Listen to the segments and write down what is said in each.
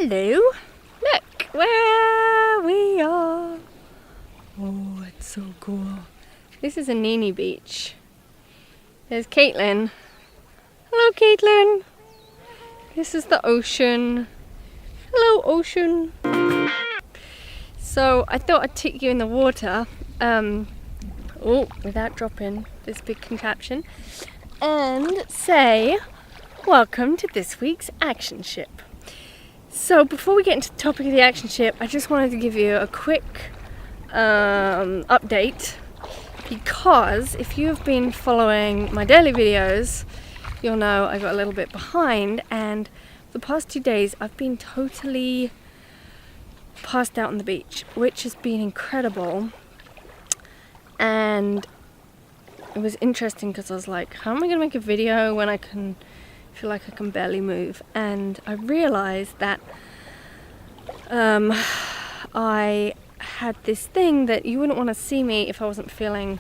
Hello, look where we are. Oh, it's so cool. This is a Nini beach. There's Caitlin. Hello, Caitlin. This is the ocean. Hello, ocean. So I thought I'd take you in the water, without dropping this big contraption, and say welcome to this week's action ship. So before we get into the topic of the action ship, I just wanted to give you a quick update, because if you have been following my daily videos, you'll know I got a little bit behind, and the past 2 days I've been totally passed out on the beach, which has been incredible. And it was interesting because I was like, how am I going to make a video when I feel like I can barely move? And I realized that I had this thing that you wouldn't want to see me if I wasn't feeling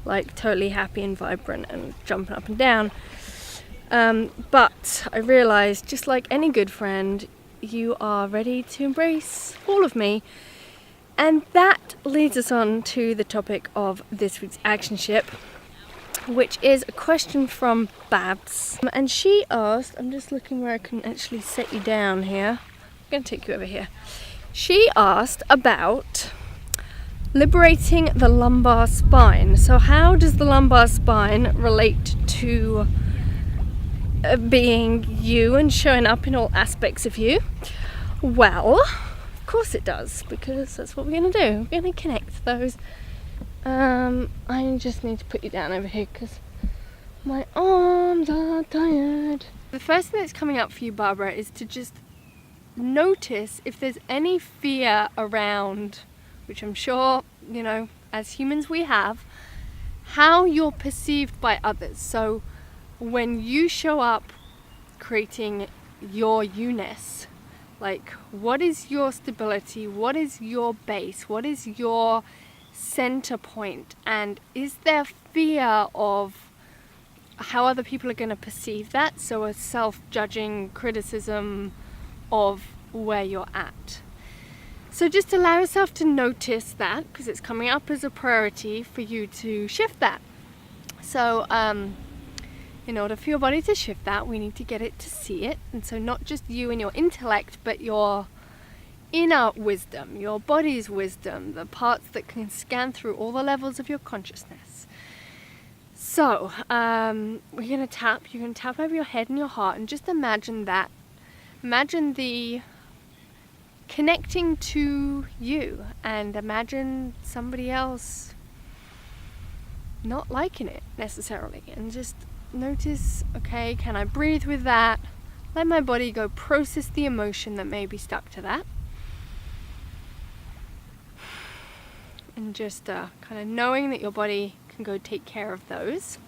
like totally happy and vibrant and jumping up and down. But I realized, just like any good friend, you are ready to embrace all of me. And that leads us on to the topic of this week's action ship, which is a question from Babs. And she asked, I'm just looking where I can actually set you down here. I'm going to take you over here. She asked about liberating the lumbar spine. So how does the lumbar spine relate to being you and showing up in all aspects of you? Well, of course it does, because that's what we're going to do. We're going to connect those. I just need to put you down over here because my arms are tired. The first thing that's coming up for you, Barbara, is to just notice if there's any fear around, which I'm sure, you know, as humans we have, how you're perceived by others. So when you show up creating your you-ness, like, what is your stability? What is your base? What is your center point? And is there fear of how other people are going to perceive that? So a self-judging criticism of where you're at. So just allow yourself to notice that, because it's coming up as a priority for you to shift that. So in order for your body to shift that, we need to get it to see it. And so not just you and your intellect, but your inner wisdom, your body's wisdom, the parts that can scan through all the levels of your consciousness. So we're going to tap. You're going to tap over your head and your heart, and just imagine that. Imagine the connecting to you, and imagine somebody else not liking it necessarily, and just notice, okay, can I breathe with that? Let my body go process the emotion that may be stuck to that. And just kind of knowing that your body can go take care of those.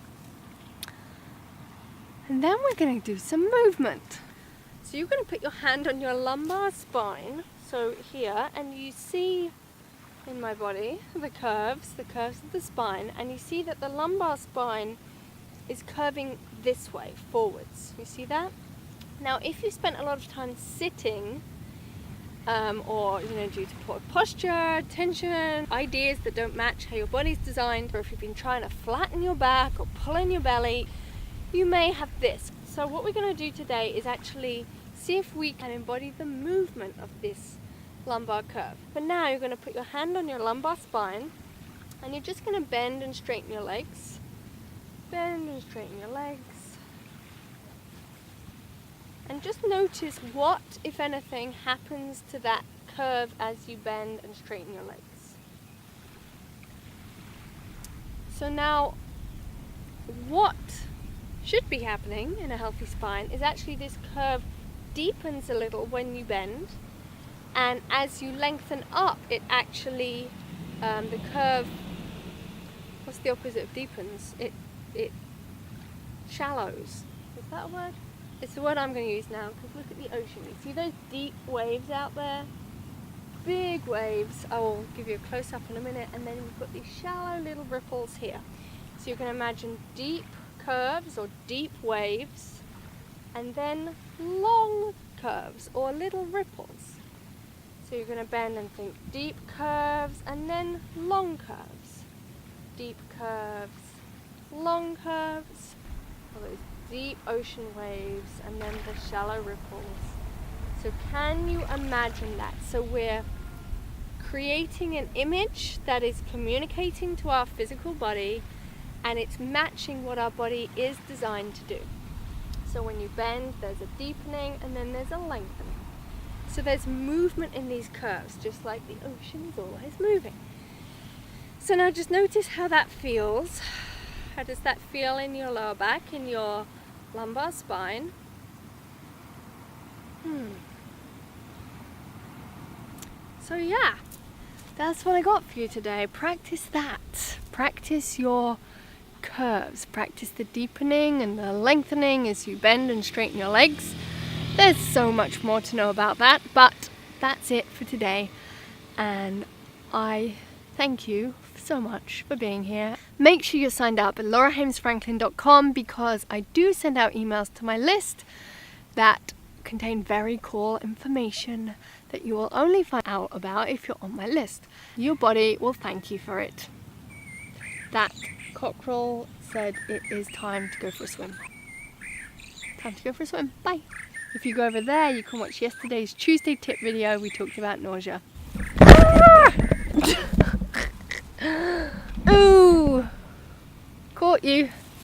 And then we're going to do some movement. So you're going to put your hand on your lumbar spine, so here, and you see in my body the curves of the spine, and you see that the lumbar spine is curving this way, forwards. You see that? Now, if you spent a lot of time sitting, or, you know, due to poor posture, tension, ideas that don't match how your body's designed, or if you've been trying to flatten your back or pull in your belly, you may have this. So what we're going to do today is actually see if we can embody the movement of this lumbar curve. But now you're going to put your hand on your lumbar spine, and you're just going to bend and straighten your legs. Bend and straighten your legs. And just notice what, if anything, happens to that curve as you bend and straighten your legs. So now, what should be happening in a healthy spine is actually this curve deepens a little when you bend, and as you lengthen up, it actually, the curve, what's the opposite of deepens? It shallows. Is that a word? It's the word I'm going to use now, because look at the ocean. You see those deep waves out there? Big waves. I will give you a close-up in a minute. And then you've got these shallow little ripples here. So you can imagine deep curves or deep waves, and then long curves or little ripples. So you're going to bend and think deep curves and then long curves. Deep curves, long curves, all those deep ocean waves, and then the shallow ripples. So can you imagine that? So we're creating an image that is communicating to our physical body, and it's matching what our body is designed to do. So when you bend, there's a deepening and then there's a lengthening. So there's movement in these curves, just like the ocean is always moving. So now just notice how that feels. How does that feel in your lower back, in your lumbar spine? So yeah, that's what I got for you today. Practice that. Practice your curves. Practice the deepening and the lengthening as you bend and straighten your legs. There's so much more to know about that, but that's it for today. And I thank you so much for being here. Make sure you're signed up at laurahamesfranklin.com, because I do send out emails to my list that contain very cool information that you will only find out about if you're on my list. Your body will thank you for it. That cockerel said it is time to go for a swim. Time to go for a swim. Bye. If you go over there, you can watch yesterday's Tuesday tip video. We talked about nausea. Ooh! Caught you.